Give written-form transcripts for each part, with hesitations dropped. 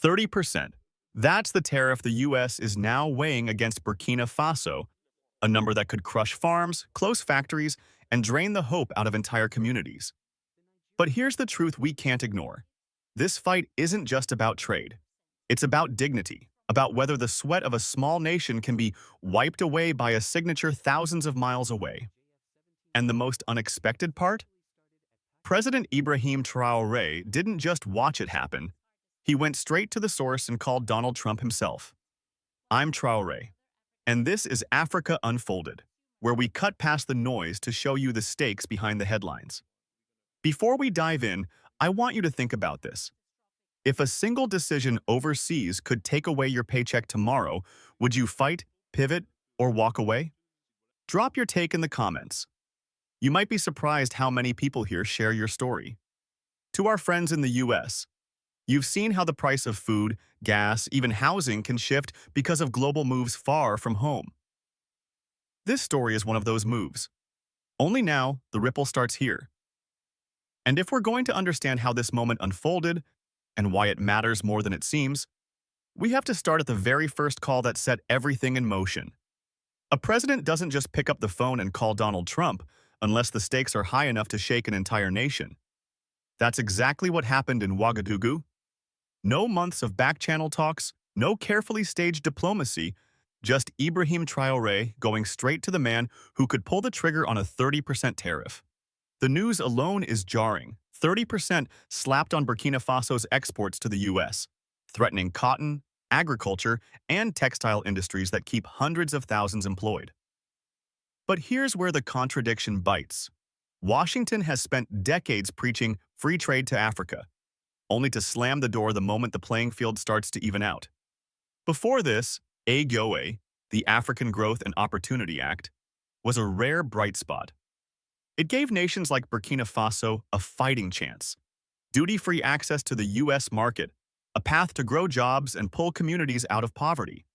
30%. That's the tariff the US is now weighing against Burkina Faso, a number that could crush farms, close factories, and drain the hope out of entire communities. But here's the truth we can't ignore. This fight isn't just about trade. It's about dignity, about whether the sweat of a small nation can be wiped away by a signature thousands of miles away. And the most unexpected part? President Ibrahim Traoré didn't just watch it happen. He went straight to the source and called Donald Trump himself. I'm Traoré, and this is Africa Unfolded, where we cut past the noise to show you the stakes behind the headlines. Before we dive in, I want you to think about this. If a single decision overseas could take away your paycheck tomorrow, would you fight, pivot, or walk away? Drop your take in the comments. You might be surprised how many people here share your story. To our friends in the US, you've seen how the price of food, gas, even housing can shift because of global moves far from home. This story is one of those moves. Only now, the ripple starts here. And if we're going to understand how this moment unfolded and why it matters more than it seems, we have to start at the very first call that set everything in motion. A president doesn't just pick up the phone and call Donald Trump unless the stakes are high enough to shake an entire nation. That's exactly what happened in Ouagadougou. No months of back-channel talks, no carefully staged diplomacy, just Ibrahim Traoré going straight to the man who could pull the trigger on a 30% tariff. The news alone is jarring. 30% slapped on Burkina Faso's exports to the US, threatening cotton, agriculture, and textile industries that keep hundreds of thousands employed. But here's where the contradiction bites. Washington has spent decades preaching free trade to Africa, only to slam the door the moment the playing field starts to even out. Before this, AGOA, the African Growth and Opportunity Act, was a rare bright spot. It gave nations like Burkina Faso a fighting chance. Duty-free access to the US market, a path to grow jobs and pull communities out of poverty.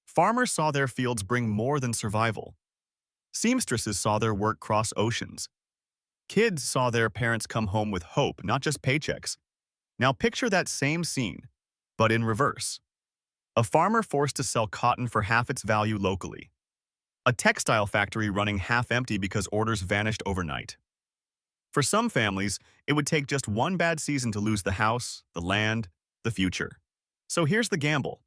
Farmers saw their fields bring more than survival. Seamstresses saw their work cross oceans. Kids saw their parents come home with hope, not just paychecks. Now picture that same scene, but in reverse. A farmer forced to sell cotton for half its value locally. A textile factory running half empty because orders vanished overnight. For some families, it would take just one bad season to lose the house, the land, the future. So here's the gamble.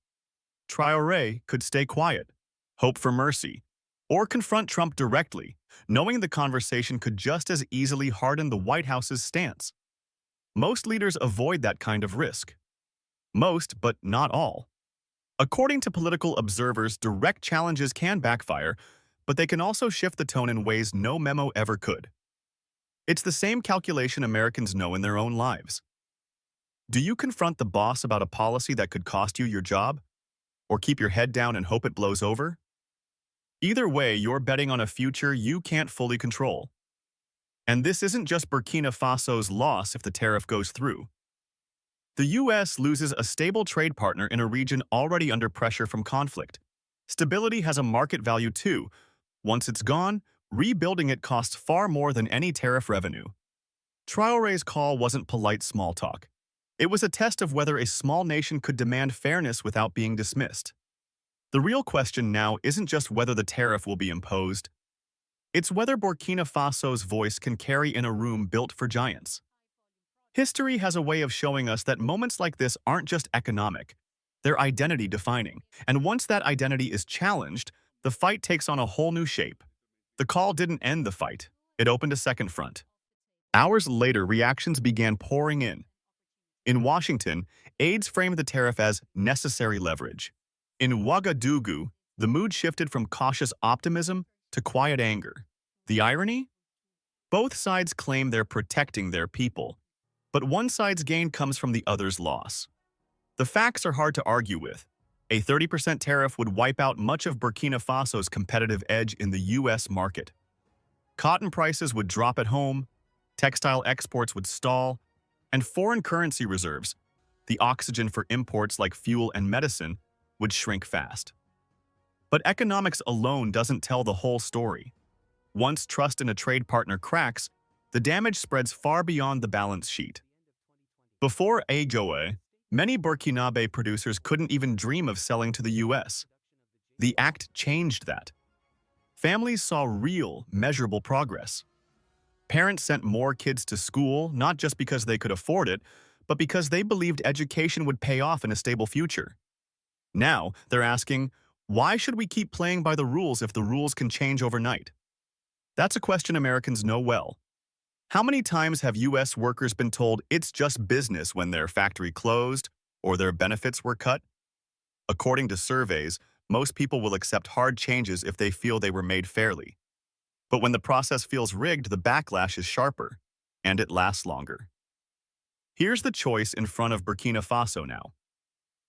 Traoré could stay quiet, hope for mercy, or confront Trump directly, knowing the conversation could just as easily harden the White House's stance. Most leaders avoid that kind of risk. Most, but not all. According to political observers, direct challenges can backfire, but they can also shift the tone in ways no memo ever could. It's the same calculation Americans know in their own lives. Do you confront the boss about a policy that could cost you your job? Or keep your head down and hope it blows over? Either way, you're betting on a future you can't fully control. And this isn't just Burkina Faso's loss if the tariff goes through. The US loses a stable trade partner in a region already under pressure from conflict. Stability has a market value too. Once it's gone, rebuilding it costs far more than any tariff revenue. Traoré's call wasn't polite small talk. It was a test of whether a small nation could demand fairness without being dismissed. The real question now isn't just whether the tariff will be imposed. It's whether Burkina Faso's voice can carry in a room built for giants. History has a way of showing us that moments like this aren't just economic, they're identity-defining. And once that identity is challenged, the fight takes on a whole new shape. The call didn't end the fight, it opened a second front. Hours later, reactions began pouring in. In Washington, aides framed the tariff as necessary leverage. In Ouagadougou, the mood shifted from cautious optimism to quiet anger. The irony? Both sides claim they're protecting their people, but one side's gain comes from the other's loss. The facts are hard to argue with. A 30% tariff would wipe out much of Burkina Faso's competitive edge in the US market. Cotton prices would drop at home, textile exports would stall, and foreign currency reserves, the oxygen for imports like fuel and medicine, would shrink fast. But economics alone doesn't tell the whole story. Once trust in a trade partner cracks, the damage spreads far beyond the balance sheet. Before AGOA, Many Burkinabe producers couldn't even dream of selling to the US. The act changed that. Families saw real, measurable progress. Parents sent more kids to school, not just because they could afford it, but because they believed education would pay off in a stable future. Now, they're asking, why should we keep playing by the rules if the rules can change overnight? That's a question Americans know well. How many times have US workers been told it's just business when their factory closed or their benefits were cut? According to surveys, most people will accept hard changes if they feel they were made fairly. But when the process feels rigged, the backlash is sharper, and it lasts longer. Here's the choice in front of Burkina Faso now.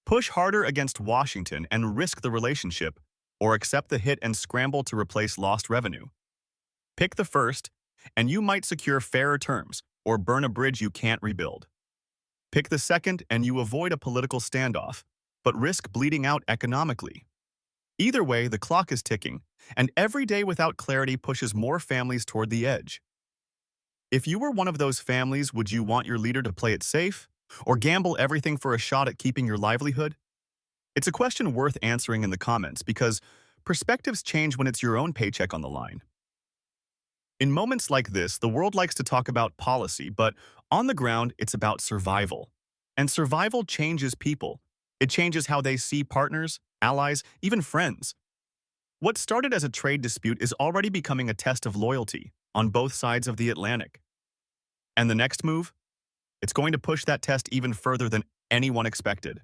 Push harder against Washington and risk the relationship, or accept the hit and scramble to replace lost revenue. Pick the first, and you might secure fairer terms or burn a bridge you can't rebuild. Pick the second, and you avoid a political standoff, but risk bleeding out economically. Either way, the clock is ticking, and every day without clarity pushes more families toward the edge. If you were one of those families, would you want your leader to play it safe, or gamble everything for a shot at keeping your livelihood? It's a question worth answering in the comments because perspectives change when it's your own paycheck on the line. In moments like this, the world likes to talk about policy, but on the ground, it's about survival. And survival changes people. It changes how they see partners, allies, even friends. What started as a trade dispute is already becoming a test of loyalty on both sides of the Atlantic. And the next move? It's going to push that test even further than anyone expected.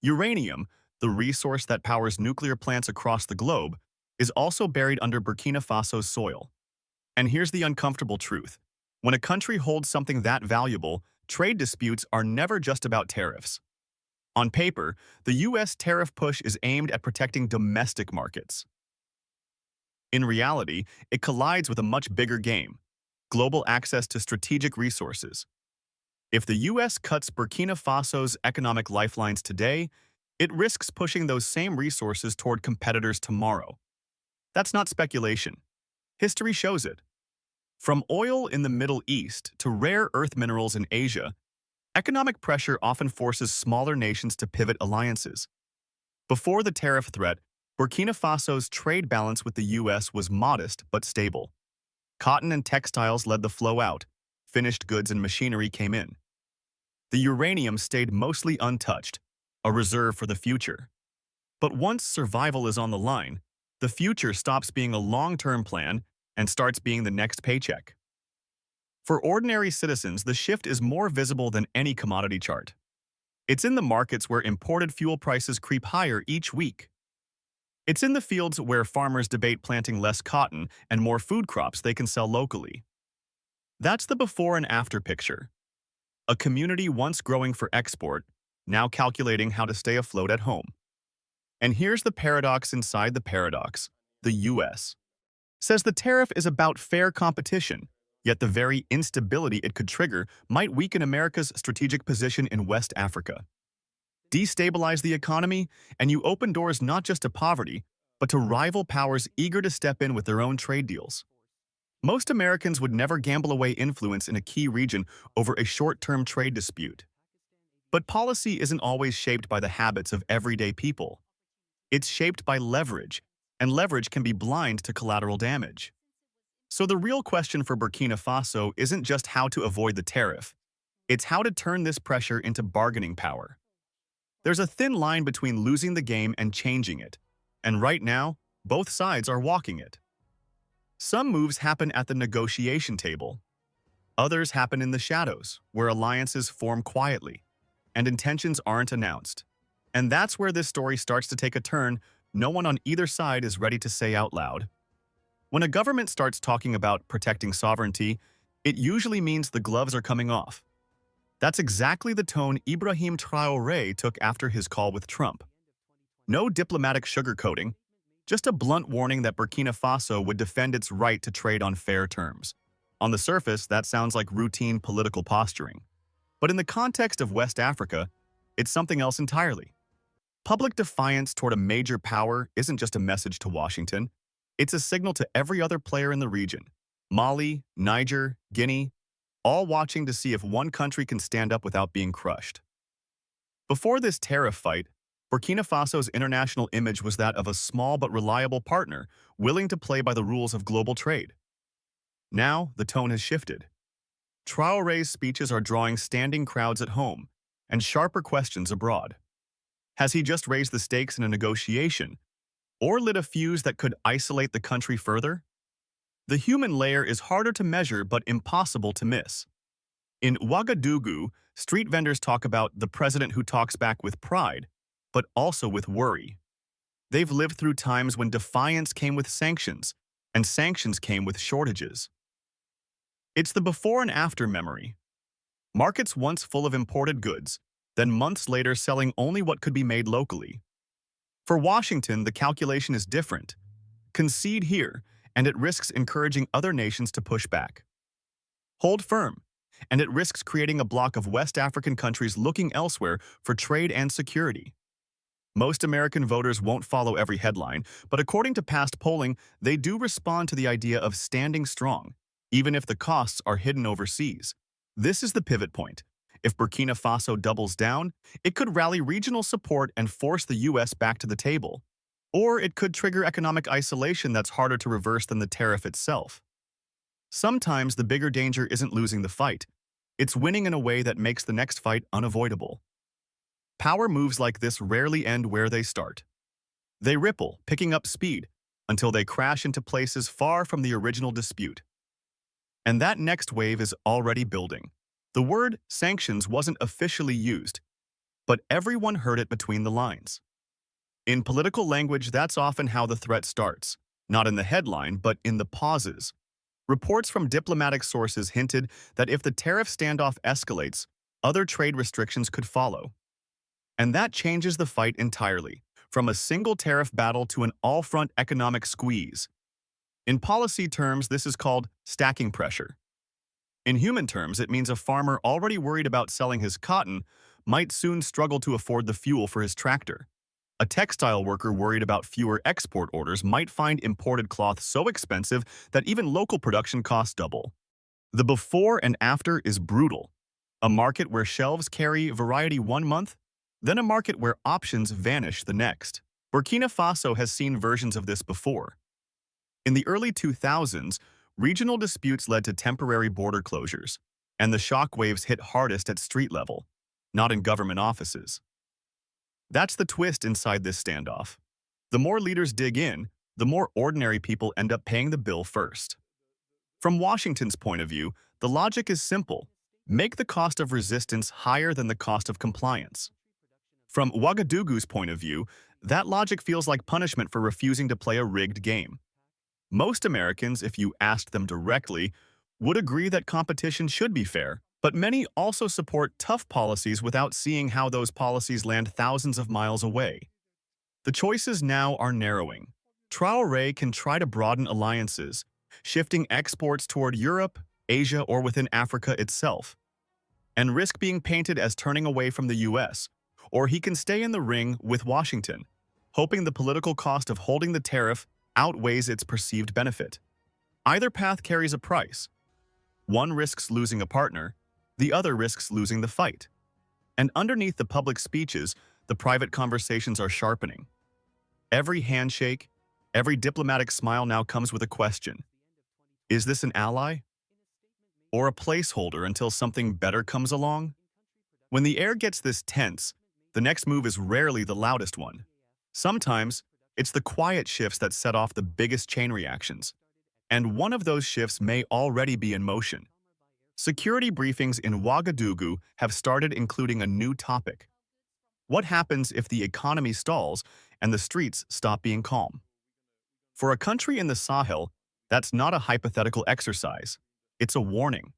Uranium, the resource that powers nuclear plants across the globe, is also buried under Burkina Faso's soil. And here's the uncomfortable truth. When a country holds something that valuable, trade disputes are never just about tariffs. On paper, the US tariff push is aimed at protecting domestic markets. In reality, it collides with a much bigger game: global access to strategic resources. If the US cuts Burkina Faso's economic lifelines today, it risks pushing those same resources toward competitors tomorrow. That's not speculation. History shows it. From oil in the Middle East to rare earth minerals in Asia, economic pressure often forces smaller nations to pivot alliances. Before the tariff threat, Burkina Faso's trade balance with the US was modest but stable. Cotton and textiles led the flow out. Finished goods and machinery came in. The uranium stayed mostly untouched, a reserve for the future. But once survival is on the line, the future stops being a long-term plan and starts being the next paycheck. For ordinary citizens, the shift is more visible than any commodity chart. It's in the markets where imported fuel prices creep higher each week. It's in the fields where farmers debate planting less cotton and more food crops they can sell locally. That's the before and after picture. A community once growing for export, now calculating how to stay afloat at home. And here's the paradox inside the paradox. The US says the tariff is about fair competition, yet the very instability it could trigger might weaken America's strategic position in West Africa. Destabilize the economy, and you open doors not just to poverty, but to rival powers eager to step in with their own trade deals. Most Americans would never gamble away influence in a key region over a short-term trade dispute. But policy isn't always shaped by the habits of everyday people. It's shaped by leverage, and leverage can be blind to collateral damage. So the real question for Burkina Faso isn't just how to avoid the tariff. It's how to turn this pressure into bargaining power. There's a thin line between losing the game and changing it, and right now, both sides are walking it. Some moves happen at the negotiation table. Others happen in the shadows, where alliances form quietly, and intentions aren't announced. And that's where this story starts to take a turn no one on either side is ready to say out loud. When a government starts talking about protecting sovereignty, it usually means the gloves are coming off. That's exactly the tone Ibrahim Traoré took after his call with Trump. No diplomatic sugarcoating, just a blunt warning that Burkina Faso would defend its right to trade on fair terms. On the surface, that sounds like routine political posturing. But in the context of West Africa, it's something else entirely. Public defiance toward a major power isn't just a message to Washington. It's a signal to every other player in the region. Mali, Niger, Guinea, all watching to see if one country can stand up without being crushed. Before this tariff fight, Burkina Faso's international image was that of a small but reliable partner, willing to play by the rules of global trade. Now, the tone has shifted. Traoré's speeches are drawing standing crowds at home and sharper questions abroad. Has he just raised the stakes in a negotiation, or lit a fuse that could isolate the country further? The human layer is harder to measure but impossible to miss. In Ouagadougou, street vendors talk about the president who talks back with pride, but also with worry. They've lived through times when defiance came with sanctions, and sanctions came with shortages. It's the before and after memory. Markets once full of imported goods, then months later selling only what could be made locally. For Washington, the calculation is different. Concede here, and it risks encouraging other nations to push back. Hold firm, and it risks creating a bloc of West African countries looking elsewhere for trade and security. Most American voters won't follow every headline, but according to past polling, they do respond to the idea of standing strong, even if the costs are hidden overseas. This is the pivot point. If Burkina Faso doubles down, it could rally regional support and force the U.S. back to the table. Or it could trigger economic isolation that's harder to reverse than the tariff itself. Sometimes the bigger danger isn't losing the fight. It's winning in a way that makes the next fight unavoidable. Power moves like this rarely end where they start. They ripple, picking up speed, until they crash into places far from the original dispute. And that next wave is already building. The word sanctions wasn't officially used, but everyone heard it between the lines. In political language, that's often how the threat starts, not in the headline, but in the pauses. Reports from diplomatic sources hinted that if the tariff standoff escalates, other trade restrictions could follow. And that changes the fight entirely, from a single tariff battle to an all-front economic squeeze. In policy terms, this is called stacking pressure. In human terms, it means a farmer already worried about selling his cotton might soon struggle to afford the fuel for his tractor. A textile worker worried about fewer export orders might find imported cloth so expensive that even local production costs double. The before and after is brutal. A market where shelves carry variety one month, then a market where options vanish the next. Burkina Faso has seen versions of this before. In the early 2000s, regional disputes led to temporary border closures, and the shock waves hit hardest at street level, not in government offices. That's the twist inside this standoff. The more leaders dig in, the more ordinary people end up paying the bill first. From Washington's point of view, the logic is simple. Make the cost of resistance higher than the cost of compliance. From Ouagadougou's point of view, that logic feels like punishment for refusing to play a rigged game. Most Americans, if you asked them directly, would agree that competition should be fair, but many also support tough policies without seeing how those policies land thousands of miles away. The choices now are narrowing. Traoré can try to broaden alliances, shifting exports toward Europe, Asia, or within Africa itself, and risk being painted as turning away from the U.S., or he can stay in the ring with Washington, hoping the political cost of holding the tariff outweighs its perceived benefit. Either path carries a price. One risks losing a partner, the other risks losing the fight. And underneath the public speeches, the private conversations are sharpening. Every handshake, every diplomatic smile now comes with a question. Is this an ally? Or a placeholder until something better comes along? When the air gets this tense, the next move is rarely the loudest one. Sometimes, it's the quiet shifts that set off the biggest chain reactions. And one of those shifts may already be in motion. Security briefings in Ouagadougou have started including a new topic. What happens if the economy stalls and the streets stop being calm? For a country in the Sahel, that's not a hypothetical exercise. It's a warning.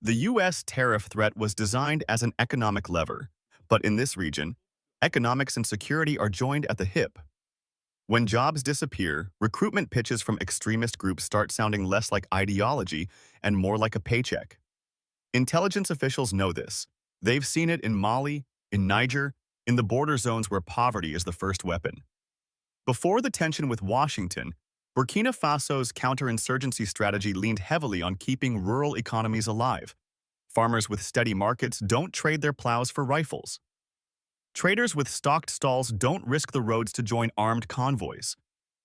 The U.S. tariff threat was designed as an economic lever, but in this region, economics and security are joined at the hip. When jobs disappear, recruitment pitches from extremist groups start sounding less like ideology and more like a paycheck. Intelligence officials know this. They've seen it in Mali, in Niger, in the border zones where poverty is the first weapon. Before the tension with Washington, Burkina Faso's counterinsurgency strategy leaned heavily on keeping rural economies alive. Farmers with steady markets don't trade their plows for rifles. Traders with stocked stalls don't risk the roads to join armed convoys.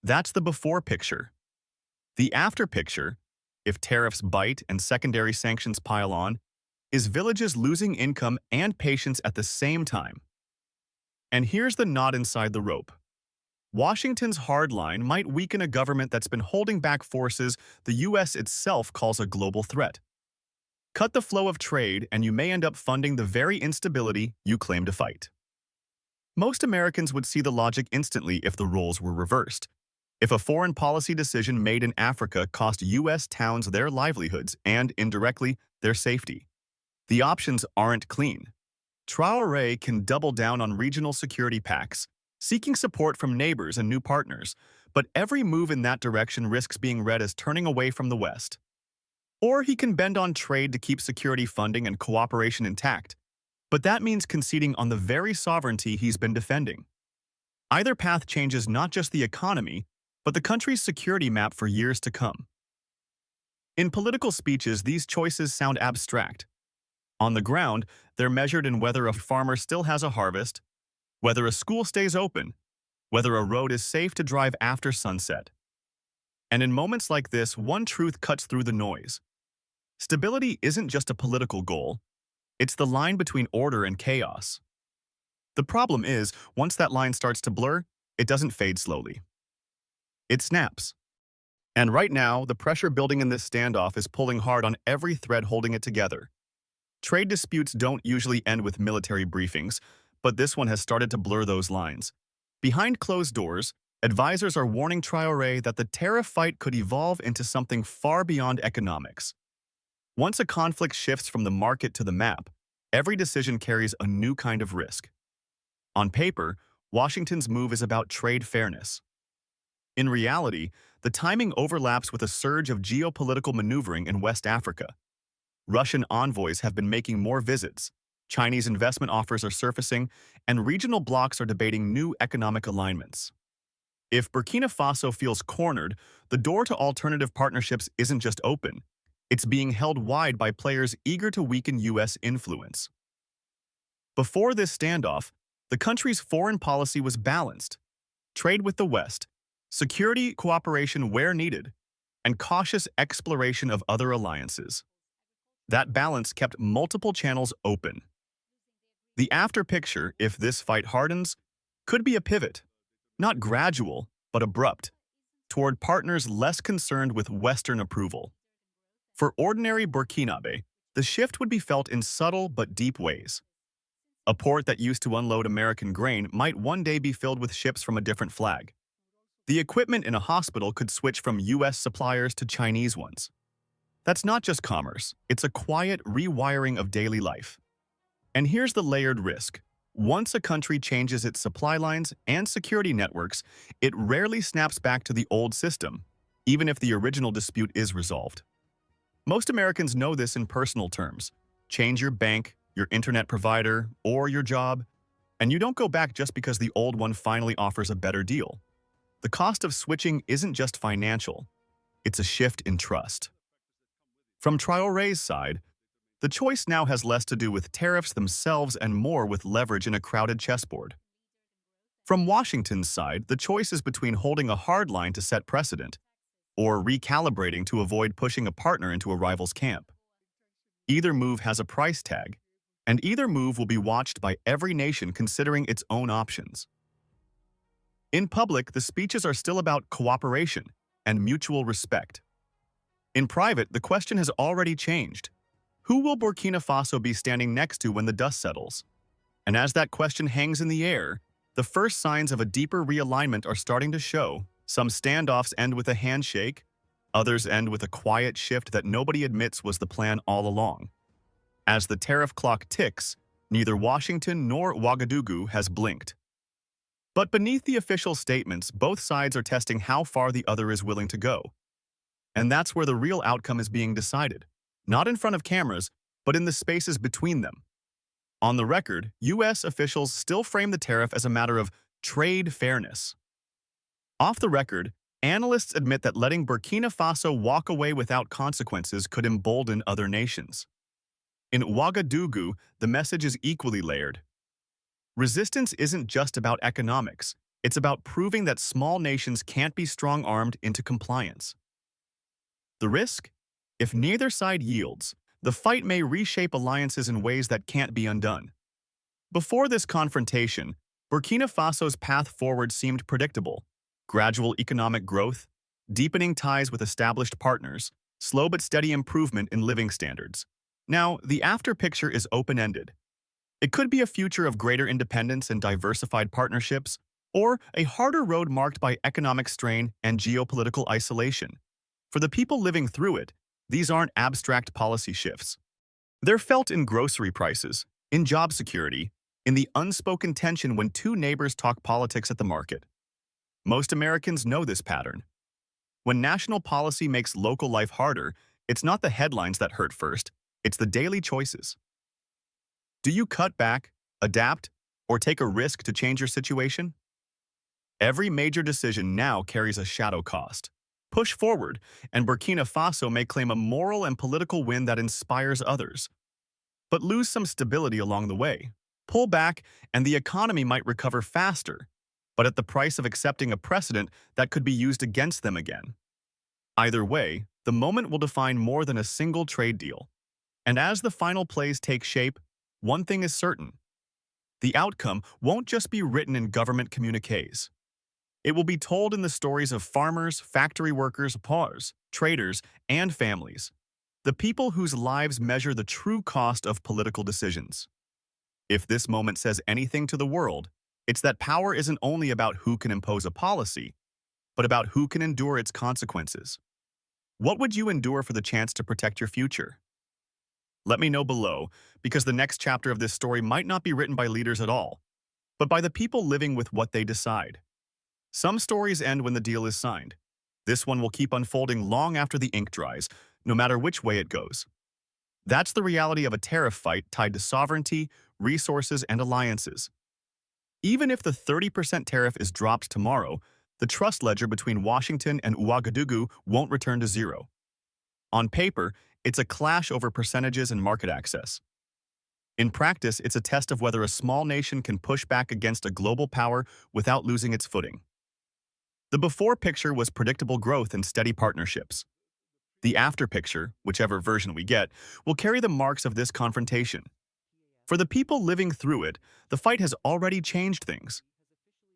That's the before picture. The after picture, if tariffs bite and secondary sanctions pile on, is villages losing income and patience at the same time. And here's the knot inside the rope. Washington's hard line might weaken a government that's been holding back forces the U.S. itself calls a global threat. Cut the flow of trade, and you may end up funding the very instability you claim to fight. Most Americans would see the logic instantly if the roles were reversed. If a foreign policy decision made in Africa cost U.S. towns their livelihoods and, indirectly, their safety, the options aren't clean. Traoré can double down on regional security pacts, seeking support from neighbors and new partners, but every move in that direction risks being read as turning away from the West. Or he can bend on trade to keep security funding and cooperation intact, but that means conceding on the very sovereignty he's been defending. Either path changes not just the economy, but the country's security map for years to come. In political speeches, these choices sound abstract. On the ground, they're measured in whether a farmer still has a harvest, whether a school stays open, whether a road is safe to drive after sunset. And in moments like this, one truth cuts through the noise. Stability isn't just a political goal, it's the line between order and chaos. The problem is, once that line starts to blur, it doesn't fade slowly. It snaps. And right now, the pressure building in this standoff is pulling hard on every thread holding it together. Trade disputes don't usually end with military briefings, but this one has started to blur those lines. Behind closed doors, advisors are warning Traoré that the tariff fight could evolve into something far beyond economics. Once a conflict shifts from the market to the map, every decision carries a new kind of risk. On paper, Washington's move is about trade fairness. In reality, the timing overlaps with a surge of geopolitical maneuvering in West Africa. Russian envoys have been making more visits, Chinese investment offers are surfacing, and regional blocs are debating new economic alignments. If Burkina Faso feels cornered, the door to alternative partnerships isn't just open, it's being held wide by players eager to weaken U.S. influence. Before this standoff, the country's foreign policy was balanced: trade with the West, security cooperation where needed, and cautious exploration of other alliances. That balance kept multiple channels open. The after picture, if this fight hardens, could be a pivot, not gradual, but abrupt, toward partners less concerned with Western approval. For ordinary Burkinabe, the shift would be felt in subtle but deep ways. A port that used to unload American grain might one day be filled with ships from a different flag. The equipment in a hospital could switch from U.S. suppliers to Chinese ones. That's not just commerce, it's a quiet rewiring of daily life. And here's the layered risk. Once a country changes its supply lines and security networks, it rarely snaps back to the old system, even if the original dispute is resolved. Most Americans know this in personal terms. Change your bank, your internet provider, or your job, and you don't go back just because the old one finally offers a better deal. The cost of switching isn't just financial, it's a shift in trust. From Traoré's side, the choice now has less to do with tariffs themselves and more with leverage in a crowded chessboard. From Washington's side, the choice is between holding a hard line to set precedent or recalibrating to avoid pushing a partner into a rival's camp. Either move has a price tag, and either move will be watched by every nation considering its own options. In public, the speeches are still about cooperation and mutual respect. In private, the question has already changed. Who will Burkina Faso be standing next to when the dust settles? And as that question hangs in the air, the first signs of a deeper realignment are starting to show. Some standoffs end with a handshake, others end with a quiet shift that nobody admits was the plan all along. As the tariff clock ticks, neither Washington nor Ouagadougou has blinked. But beneath the official statements, both sides are testing how far the other is willing to go. And that's where the real outcome is being decided, not in front of cameras, but in the spaces between them. On the record, U.S. officials still frame the tariff as a matter of trade fairness. Off the record, analysts admit that letting Burkina Faso walk away without consequences could embolden other nations. In Ouagadougou, the message is equally layered. Resistance isn't just about economics. It's about proving that small nations can't be strong-armed into compliance. The risk? If neither side yields, the fight may reshape alliances in ways that can't be undone. Before this confrontation, Burkina Faso's path forward seemed predictable. Gradual economic growth, deepening ties with established partners, slow but steady improvement in living standards. Now, the after picture is open-ended. It could be a future of greater independence and diversified partnerships, or a harder road marked by economic strain and geopolitical isolation. For the people living through it, these aren't abstract policy shifts. They're felt in grocery prices, in job security, in the unspoken tension when two neighbors talk politics at the market. Most Americans know this pattern. When national policy makes local life harder, it's not the headlines that hurt first, it's the daily choices. Do you cut back, adapt, or take a risk to change your situation? Every major decision now carries a shadow cost. Push forward, and Burkina Faso may claim a moral and political win that inspires others. But lose some stability along the way. Pull back, and the economy might recover faster, but at the price of accepting a precedent that could be used against them again. Either way, the moment will define more than a single trade deal. And as the final plays take shape, one thing is certain. The outcome won't just be written in government communiques. It will be told in the stories of farmers, factory workers, paupers, traders, and families. The people whose lives measure the true cost of political decisions. If this moment says anything to the world, it's that power isn't only about who can impose a policy, but about who can endure its consequences. What would you endure for the chance to protect your future? Let me know below, because the next chapter of this story might not be written by leaders at all, but by the people living with what they decide. Some stories end when the deal is signed. This one will keep unfolding long after the ink dries, no matter which way it goes. That's the reality of a tariff fight tied to sovereignty, resources, and alliances. Even if the 30% tariff is dropped tomorrow, the trust ledger between Washington and Ouagadougou won't return to zero. On paper, it's a clash over percentages and market access. In practice, it's a test of whether a small nation can push back against a global power without losing its footing. The before picture was predictable growth and steady partnerships. The after picture, whichever version we get, will carry the marks of this confrontation. For the people living through it, the fight has already changed things.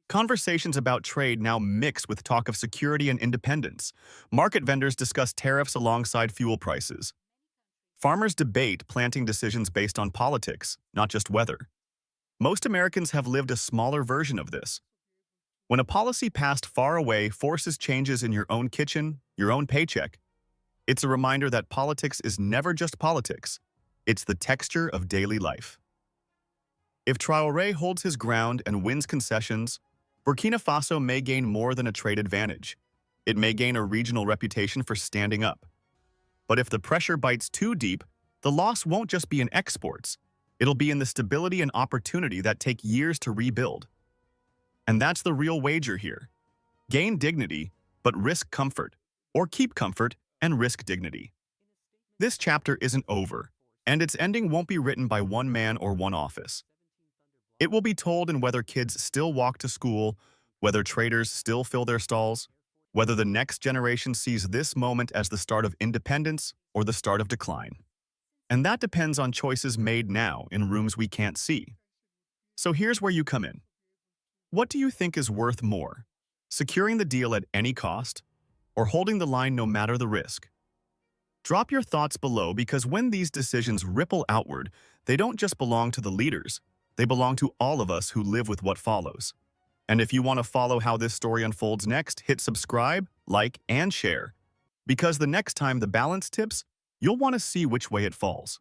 Conversations about trade now mix with talk of security and independence. Market vendors discuss tariffs alongside fuel prices. Farmers debate planting decisions based on politics, not just weather. Most Americans have lived a smaller version of this. When a policy passed far away forces changes in your own kitchen, your own paycheck, it's a reminder that politics is never just politics. It's the texture of daily life. If Traoré holds his ground and wins concessions, Burkina Faso may gain more than a trade advantage. It may gain a regional reputation for standing up. But if the pressure bites too deep, the loss won't just be in exports. It'll be in the stability and opportunity that take years to rebuild. And that's the real wager here. Gain dignity, but risk comfort, or keep comfort and risk dignity. This chapter isn't over, and its ending won't be written by one man or one office. It will be told in whether kids still walk to school, whether traders still fill their stalls, whether the next generation sees this moment as the start of independence or the start of decline. And that depends on choices made now in rooms we can't see. So here's where you come in. What do you think is worth more? Securing the deal at any cost, or holding the line no matter the risk? Drop your thoughts below, because when these decisions ripple outward, they don't just belong to the leaders, they belong to all of us who live with what follows. And if you want to follow how this story unfolds next, hit subscribe, like, and share, because the next time the balance tips, you'll want to see which way it falls.